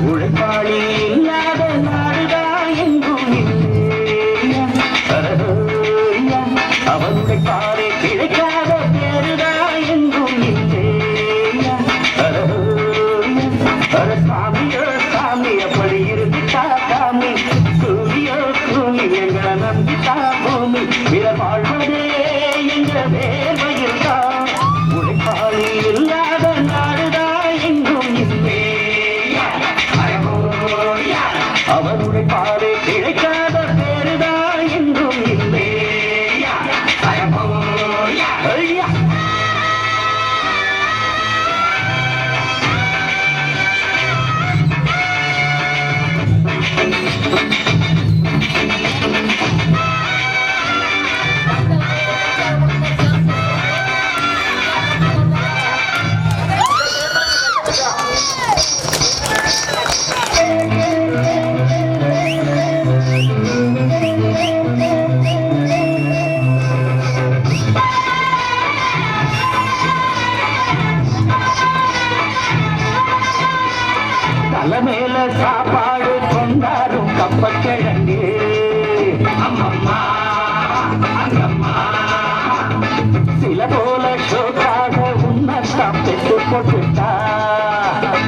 உழைப்பாளி இல்லாத நாடுதா எங்கும் இல்லையா அவனுடைய பாறை கிடைக்காத பேருதா எங்கும் இல்லையா சாமியோ சாமி அப்படி இருந்துட்டா சாமி கூலியோ கூலி எங்களை நம்பிட்டா பூமி விட வாழ்வதே எங்க வேர்வையில் தான் உழைப்பாளி இல்லாத நாடுதா எங்கும் இல்லையா அவனுடைய பாறை கிடைக்காத பேருதா எங்கும் இல்லையா ஐயா தலைமையில சாப்பாடு கொண்டாடும் கப்பக்கிழங்கு அம்மம்மா அங்கம்மா சில போல ஷோக்காக உன்னத்தான் பெற்று போட்டுட்டா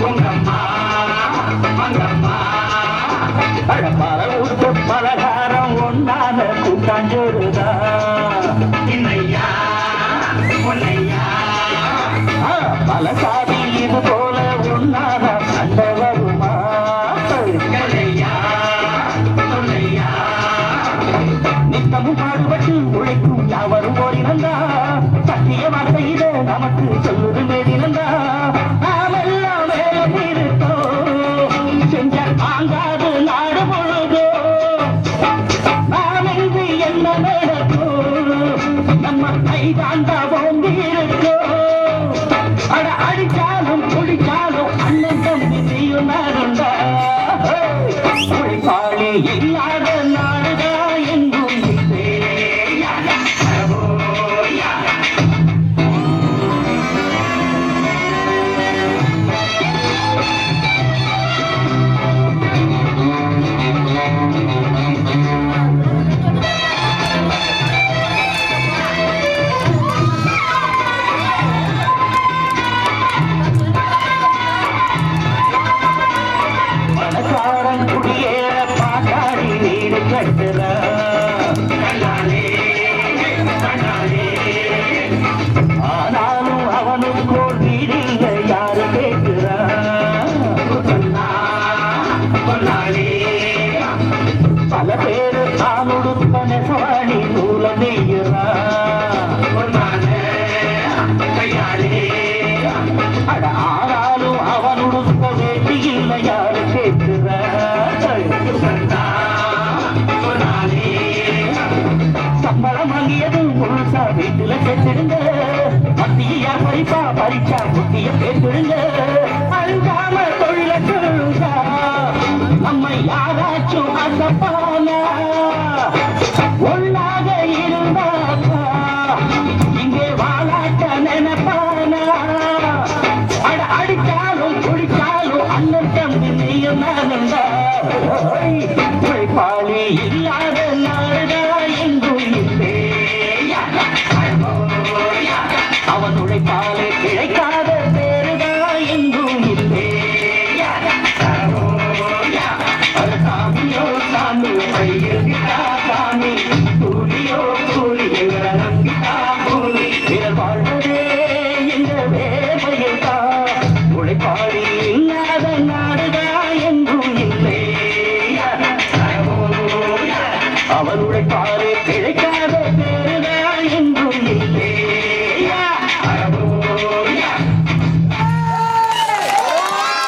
உங்கம்மா அங்கம்மா பழப்பார ஊட்டு பலகாரம் ஒன்னான கூட்டாஞ்சோறுதா இன்னையா பொன்னையா பல சாதி இது போல ஒன்னான சண்டை வருமா நித்தமும் பாடுபட்டு உழைக்கும் யாவரும் ஓடினந்தா சத்தியமாக செய்த நமக்கு சொல்லுது மேடினந்தா நாமெல்லாம் வேலை இருக்கோம் செஞ்ச வாங்காது நாடு பொழுதோ நாமென்று என்ன நடக்கும் நம்ம கைதாண்டா ஓங்கி இருக்கோம் அட அடிச்சாலும் குடிச்சாலும் அண்ணன் தம்பி செய்யும் நாடுண்டா உழைப்பாளி இல்லாத நாடுதா எங்கும் இல்லையா பணக்காரன் குடியேற பாட்டாளி வீடு கட்டுறா ஆனாலும் அவனுக்கோ வீடில்ல யாரு கேட்கிறா பல பேரு தான் உடுத்த நெசவாணி நூல நெய்யுறா அட ஆனாலும் அவன் உடுத்த வேண்டி இல்லை யாரு கேட்கிறா சம்பளம் வாங்கியது முழுசா வீட்டுல சேர்த்திருங்க மத்திய பறிப்பா பறிச்சா புத்திய கேட்டுடுங்க அழுகாம தொழில சொல்லுங்க நம்ம யாராச்சும் அசப்பானா ஒன்னாக இருந்தாக்கா இங்கே வாழாட்ட நினைப்பானா அட அடிச்சாலும் குடிச்சாலும் அண்ணன் தம்பி நீயும் நானுண்டா உழைப்பாளி இல்லாத நாடுதா எங்கும் இல்லையா அவன் உழைப்பாலே கிடைக்காத பேருதா எங்கும் இல்லையா சாமியோ சாமி பையிருக்கா சாமி கூலியோ கூலி எங்களை நம்பிக்கா கூலி பிறர் வாழ்வதே எங்க வேலையில்தா உழைப்பாளி இல்லாத நாடுதா எங்கும் இல்லையா அவன் உழைப்பாலே கிடைக்காத